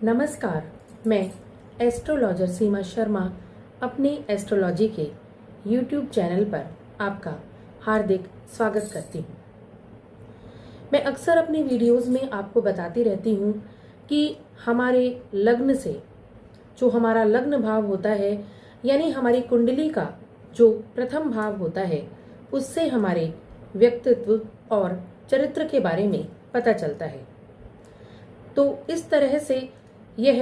नमस्कार, मैं एस्ट्रोलॉजर सीमा शर्मा अपनी एस्ट्रोलॉजी के YouTube चैनल पर आपका हार्दिक स्वागत करती हूँ। मैं अक्सर अपनी वीडियोस में आपको बताती रहती हूँ कि हमारे लग्न से जो हमारा लग्न भाव होता है, यानी हमारी कुंडली का जो प्रथम भाव होता है, उससे हमारे व्यक्तित्व और चरित्र के बारे में पता चलता है। तो इस तरह से यह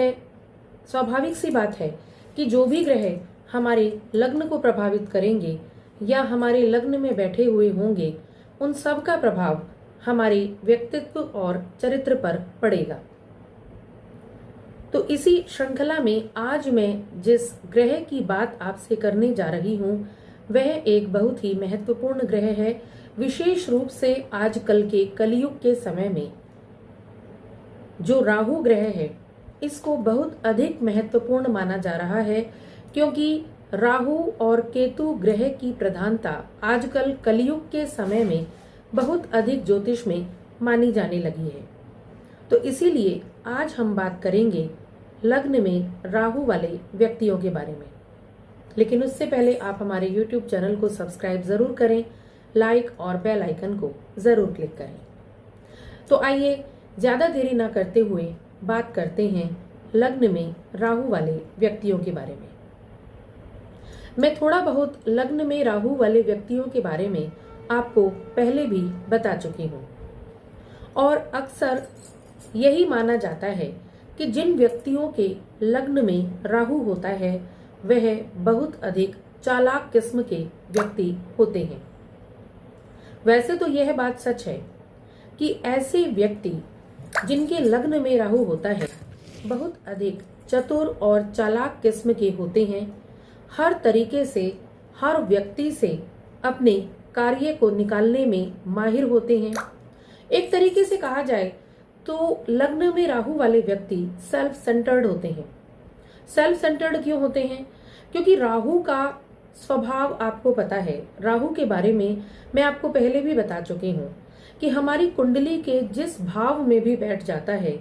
स्वाभाविक सी बात है कि जो भी ग्रह हमारे लग्न को प्रभावित करेंगे या हमारे लग्न में बैठे हुए होंगे, उन सब का प्रभाव हमारे व्यक्तित्व और चरित्र पर पड़ेगा। तो इसी श्रृंखला में आज मैं जिस ग्रह की बात आपसे करने जा रही हूँ, वह एक बहुत ही महत्वपूर्ण ग्रह है। विशेष रूप से आजकल के कलयुग के समय में जो राहु ग्रह है, इसको बहुत अधिक महत्वपूर्ण माना जा रहा है, क्योंकि राहु और केतु ग्रह की प्रधानता आजकल कलयुग के समय में बहुत अधिक ज्योतिष में मानी जाने लगी है। तो इसीलिए आज हम बात करेंगे लग्न में राहु वाले व्यक्तियों के बारे में। लेकिन उससे पहले आप हमारे YouTube चैनल को सब्सक्राइब जरूर करें, लाइक और बेल आइकन को जरूर क्लिक करें। तो आइए ज्यादा देरी ना करते हुए बात करते हैं लग्न में राहु वाले व्यक्तियों के बारे में। मैं थोड़ा बहुत लग्न में राहु वाले व्यक्तियों के बारे में आपको पहले भी बता चुकी हूँ, और अक्सर यही माना जाता है कि जिन व्यक्तियों के लग्न में राहु होता है, वह बहुत अधिक चालाक किस्म के व्यक्ति होते हैं। वैसे तो यह बात सच है कि ऐसे व्यक्ति जिनके लग्न में राहु होता है बहुत अधिक चतुर और चालाक किस्म के होते हैं। हर तरीके से हर व्यक्ति से अपने कार्य को निकालने में माहिर होते हैं। एक तरीके से कहा जाए तो लग्न में राहु वाले व्यक्ति सेल्फ सेंटर्ड होते हैं। सेल्फ सेंटर्ड क्यों होते हैं? क्योंकि राहु का स्वभाव आपको पता है। राहु के बारे में मैं आपको पहले भी बता चुकी हूँ कि हमारी कुंडली के जिस भाव में भी बैठ जाता है,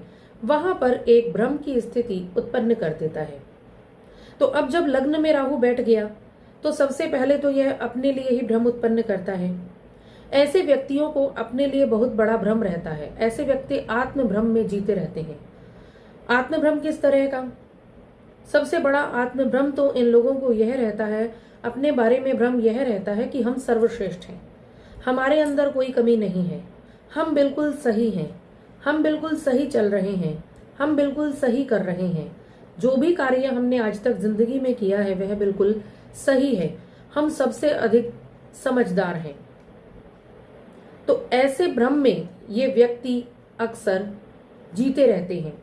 वहां पर एक भ्रम की स्थिति उत्पन्न कर देता है। तो अब जब लग्न में राहु बैठ गया तो सबसे पहले तो यह अपने लिए ही भ्रम उत्पन्न करता है। ऐसे व्यक्तियों को अपने लिए बहुत बड़ा भ्रम रहता है। ऐसे व्यक्ति आत्म भ्रम में जीते रहते हैं। आत्म भ्रम किस तरह का? सबसे बड़ा आत्म भ्रम तो इन लोगों को यह रहता है, अपने बारे में भ्रम यह रहता है कि हम सर्वश्रेष्ठ हैं, हमारे अंदर कोई कमी नहीं है, हम बिल्कुल सही हैं, हम बिल्कुल सही चल रहे हैं, हम बिल्कुल सही कर रहे हैं, जो भी कार्य हमने आज तक जिंदगी में किया है वह बिल्कुल सही है, हम सबसे अधिक समझदार हैं। तो ऐसे भ्रम में ये व्यक्ति अक्सर जीते रहते हैं,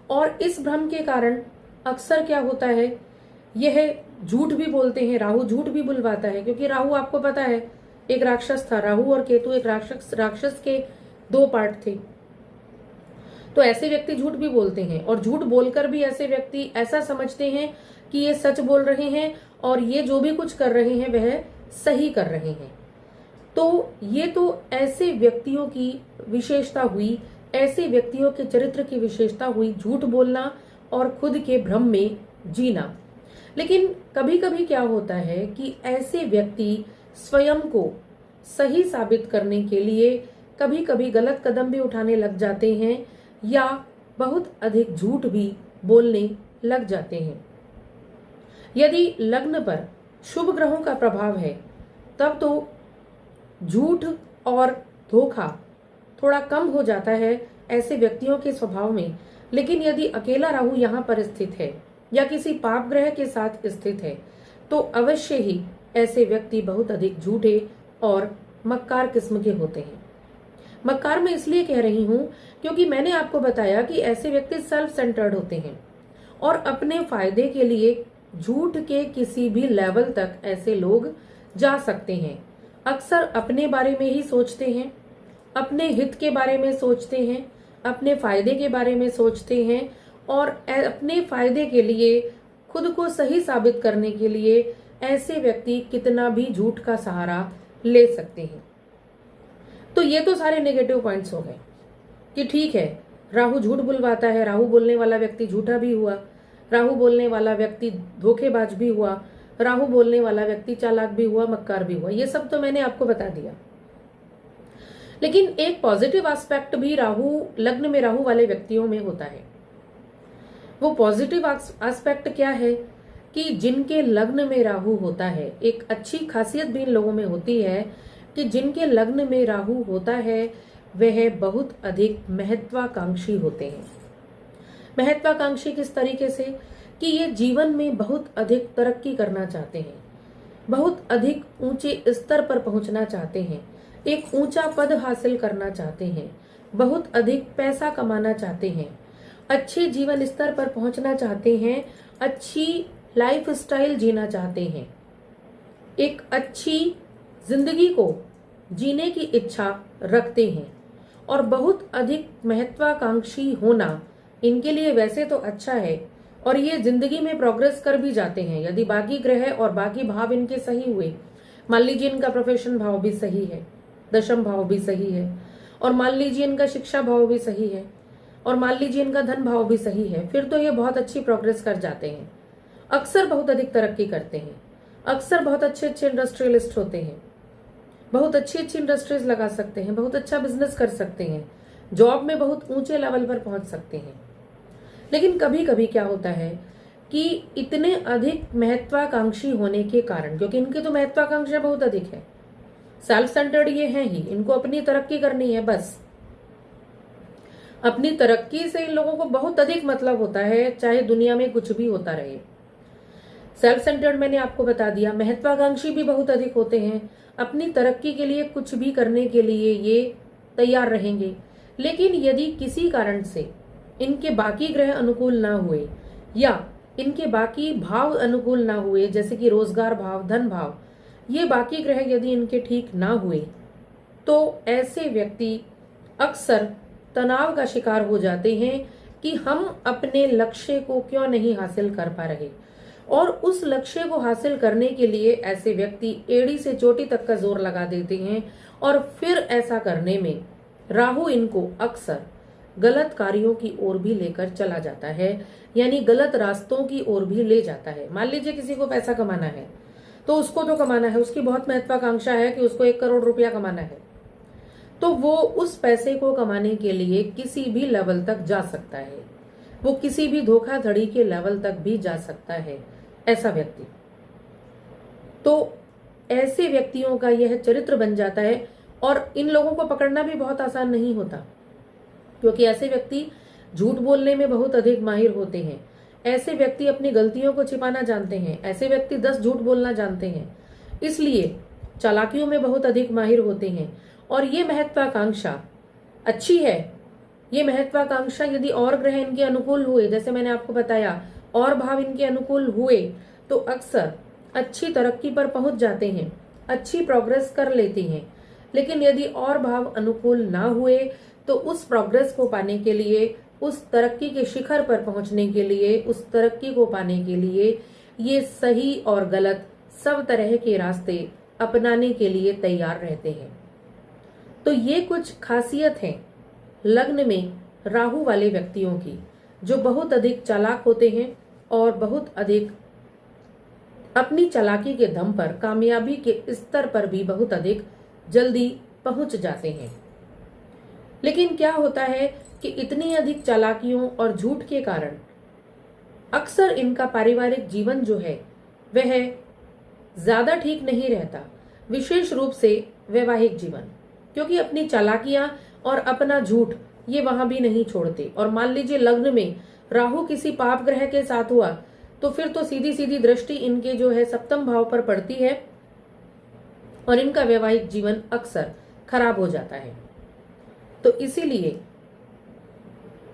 और इस भ्रम के कारण अक्सर क्या होता है, यह झूठ भी बोलते हैं। राहु झूठ भी बुलवाता है, क्योंकि राहु आपको पता है एक राक्षस था। राहु और केतु एक राक्षस के दो पार्ट थे। तो ऐसे व्यक्ति झूठ भी बोलते हैं, और झूठ बोलकर भी ऐसे व्यक्ति ऐसा समझते हैं कि ये सच बोल रहे हैं और ये जो भी कुछ कर रहे हैं वह सही कर रहे हैं। तो ये तो ऐसे व्यक्तियों की विशेषता हुई, ऐसे व्यक्तियों के चरित्र की विशेषता हुई, झूठ बोलना और खुद के भ्रम में जीना। लेकिन कभी कभी क्या होता है कि ऐसे व्यक्ति स्वयं को सही साबित करने के लिए कभी कभी गलत कदम भी उठाने लग जाते हैं, या बहुत अधिक झूठ भी बोलने लग जाते हैं। यदि लग्न पर शुभ ग्रहों का प्रभाव है, तब तो झूठ और धोखा थोड़ा कम हो जाता है ऐसे व्यक्तियों के स्वभाव में। लेकिन यदि अकेला राहु यहाँ पर स्थित है या किसी पाप ग्रह के साथ स्थित है, तो अवश्य ही ऐसे व्यक्ति बहुत अधिक झूठे और मक्कार किस्म के होते हैं। मक्कार मैं इसलिए कह रही हूं क्योंकि मैंने आपको बताया कि ऐसे व्यक्ति सेल्फ सेंटर्ड होते हैं, और अपने फायदे के लिए झूठ के किसी भी लेवल तक ऐसे लोग जा सकते हैं। अक्सर अपने बारे में ही सोचते हैं, अपने हित के बारे में सोचते हैं, अपने फायदे के बारे में सोचते हैं, और अपने फायदे के लिए, खुद को सही साबित करने के लिए ऐसे व्यक्ति कितना भी झूठ का सहारा ले सकते हैं। तो ये तो सारे नेगेटिव पॉइंट्स हो गए कि ठीक है, राहु झूठ बुलवाता है, राहु बोलने वाला व्यक्ति झूठा भी हुआ, राहु बोलने वाला व्यक्ति धोखेबाज भी हुआ, राहु बोलने वाला व्यक्ति चालाक भी हुआ, मक्कार भी हुआ। ये सब तो मैंने आपको बता दिया। लेकिन एक पॉजिटिव एस्पेक्ट भी राहु, लग्न में राहु वाले व्यक्तियों में होता है। वो पॉजिटिव एस्पेक्ट क्या है कि जिनके लग्न में राहु होता है, एक अच्छी खासियत भी इन लोगों में होती है कि जिनके लग्न में राहु होता है वह बहुत अधिक महत्वाकांक्षी होते हैं। महत्वाकांक्षी किस तरीके से कि ये जीवन में बहुत अधिक तरक्की करना चाहते हैं, बहुत अधिक ऊंचे स्तर पर पहुंचना चाहते हैं, एक ऊंचा पद हासिल करना चाहते हैं, बहुत अधिक पैसा कमाना चाहते हैं, अच्छे जीवन स्तर पर पहुंचना चाहते हैं, अच्छी लाइफ स्टाइल जीना चाहते हैं, एक अच्छी जिंदगी को जीने की इच्छा रखते हैं। और बहुत अधिक महत्वाकांक्षी होना इनके लिए वैसे तो अच्छा है, और ये जिंदगी में प्रोग्रेस कर भी जाते हैं यदि बाकी ग्रह और बाकी भाव इनके सही हुए। मान लीजिए इनका प्रोफेशन भाव भी सही है, दशम भाव भी सही है, और मान लीजिए इनका शिक्षा भाव भी सही है, और मान लीजिए इनका धन भाव भी सही है, फिर तो ये बहुत अच्छी प्रोग्रेस कर जाते हैं, अक्सर बहुत अधिक तरक्की करते हैं, अक्सर बहुत अच्छे अच्छे इंडस्ट्रियलिस्ट होते हैं, बहुत अच्छी अच्छी इंडस्ट्रीज लगा सकते हैं, बहुत अच्छा बिजनेस कर सकते हैं, जॉब में बहुत ऊंचे लेवल पर पहुंच सकते हैं। लेकिन कभी कभी क्या होता है कि इतने अधिक महत्वाकांक्षी होने के कारण, क्योंकि इनकी तो महत्वाकांक्षा बहुत अधिक है, सेल्फ सेंटर्ड ये हैं ही, इनको अपनी तरक्की करनी है, बस अपनी तरक्की से इन लोगों को बहुत अधिक मतलब होता है, चाहे दुनिया में कुछ भी होता रहे। सेल्फ सेंटर्ड मैंने आपको बता दिया। महत्वाकांक्षी भी बहुत अधिक होते हैं, अपनी तरक्की के लिए कुछ भी करने के लिए ये तैयार रहेंगे। लेकिन यदि किसी कारण से इनके बाकी ग्रह अनुकूल ना हुए या इनके बाकी भाव अनुकूल ना हुए, जैसे कि रोजगार भाव, धन भाव, ये बाकी ग्रह यदि इनके ठीक ना हुए तो ऐसे व्यक्ति अक्सर तनाव का शिकार हो जाते हैं कि हम अपने लक्ष्य को क्यों नहीं हासिल कर पा रहे। और उस लक्ष्य को हासिल करने के लिए ऐसे व्यक्ति एड़ी से चोटी तक का जोर लगा देते हैं, और फिर ऐसा करने में राहु इनको अक्सर गलत कार्यों की ओर भी लेकर चला जाता है, यानी गलत रास्तों की ओर भी ले जाता है। मान लीजिए किसी को पैसा कमाना है, तो उसको तो कमाना है, उसकी बहुत महत्वाकांक्षा है कि उसको 1 करोड़ रुपया कमाना है, तो वो उस पैसे को कमाने के लिए किसी भी लेवल तक जा सकता है, वो किसी भी धोखाधड़ी के लेवल तक भी जा सकता है ऐसा व्यक्ति। तो ऐसे व्यक्तियों का यह चरित्र बन जाता है, और इन लोगों को पकड़ना भी बहुत आसान नहीं होता, क्योंकि ऐसे व्यक्ति झूठ बोलने में बहुत अधिक माहिर होते हैं, ऐसे व्यक्ति अपनी गलतियों को छिपाना जानते हैं, ऐसे व्यक्ति 10 झूठ बोलना जानते हैं, इसलिए चालाकियों में बहुत अधिक माहिर होते हैं। और ये महत्वाकांक्षा अच्छी है। ये महत्वाकांक्षा यदि और ग्रह इनके अनुकूल हुए, जैसे मैंने आपको बताया, और भाव इनके अनुकूल हुए, तो अक्सर अच्छी तरक्की पर पहुंच जाते हैं, अच्छी प्रोग्रेस कर लेते हैं। लेकिन यदि और भाव अनुकूल ना हुए तो उस प्रोग्रेस को पाने के लिए, उस तरक्की के शिखर पर पहुंचने के लिए, उस तरक्की को पाने के लिए ये सही और गलत सब तरह के रास्ते अपनाने के लिए तैयार रहते हैं। तो ये कुछ खासियत है लग्न में राहु वाले व्यक्तियों की, जो बहुत अधिक चालाक होते हैं और बहुत अधिक अपनी चालाकी के दम पर कामयाबी के स्तर पर भी बहुत अधिक जल्दी पहुंच जाते हैं। लेकिन क्या होता है कि इतनी अधिक चालाकियों और झूठ के कारण अक्सर इनका पारिवारिक जीवन जो है वह ज्यादा ठीक नहीं रहता, विशेष रूप से वैवाहिक जीवन, क्योंकि अपनी चालाकियां और अपना झूठ ये वहां भी नहीं छोड़ते। और मान लीजिए लग्न में राहु किसी पाप ग्रह के साथ हुआ तो फिर तो सीधी सीधी दृष्टि इनके जो है सप्तम भाव पर पड़ती है और इनका वैवाहिक जीवन अक्सर खराब हो जाता है। तो इसीलिए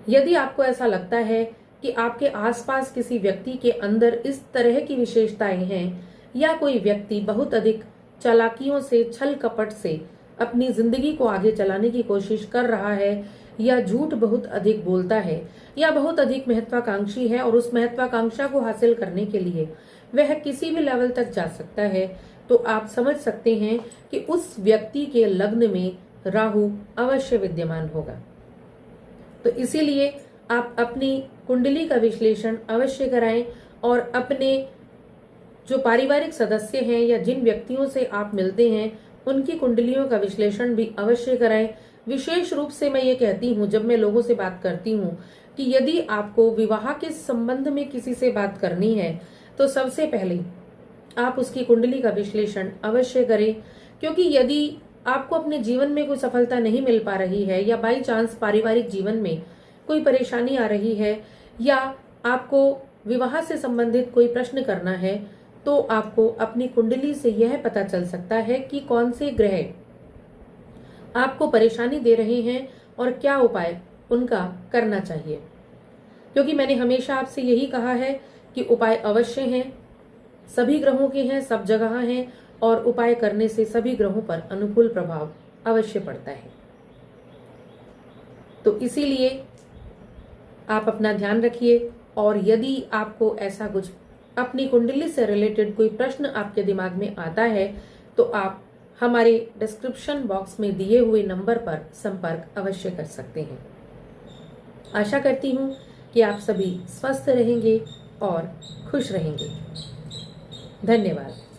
यदि आपको ऐसा लगता है कि आपके आसपास किसी व्यक्ति के अंदर इस तरह की विशेषताएं हैं, या कोई व्यक्ति बहुत अधिक चालाकियों से, छल कपट से अपनी जिंदगी को आगे चलाने की कोशिश कर रहा है, या झूठ बहुत अधिक बोलता है, या बहुत अधिक महत्वाकांक्षी है और उस महत्वाकांक्षा को हासिल करने के लिए वह किसी भी लेवल तक जा सकता है, तो आप समझ सकते हैं कि उस व्यक्ति के लग्न में राहु अवश्य विद्यमान होगा। तो इसीलिए आप अपनी कुंडली का विश्लेषण अवश्य कराएं और अपने जो पारिवारिक सदस्य हैं या जिन व्यक्तियों से आप मिलते हैं उनकी कुंडलियों का विश्लेषण भी अवश्य कराएं। विशेष रूप से मैं ये कहती हूँ जब मैं लोगों से बात करती हूँ कि यदि आपको विवाह के संबंध में किसी से बात करनी है तो सबसे पहले आप उसकी कुंडली का विश्लेषण अवश्य करें, क्योंकि यदि आपको अपने जीवन में कोई सफलता नहीं मिल पा रही है या बाई चांस पारिवारिक जीवन में कोई परेशानी आ रही है या आपको विवाह से संबंधित कोई प्रश्न करना है, तो आपको अपनी कुंडली से यह पता चल सकता है कि कौन से ग्रह आपको परेशानी दे रहे हैं और क्या उपाय उनका करना चाहिए। क्योंकि मैंने हमेशा आपसे यही कहा है कि उपाय अवश्य हैं, सभी ग्रहों के हैं, सब जगह हैं और उपाय करने से सभी ग्रहों पर अनुकूल प्रभाव अवश्य पड़ता है। तो इसीलिए आप अपना ध्यान रखिए और यदि आपको ऐसा कुछ अपनी कुंडली से रिलेटेड कोई प्रश्न आपके दिमाग में आता है तो आप हमारे डिस्क्रिप्शन बॉक्स में दिए हुए नंबर पर संपर्क अवश्य कर सकते हैं। आशा करती हूँ कि आप सभी स्वस्थ रहेंगे और खुश रहेंगे। धन्यवाद।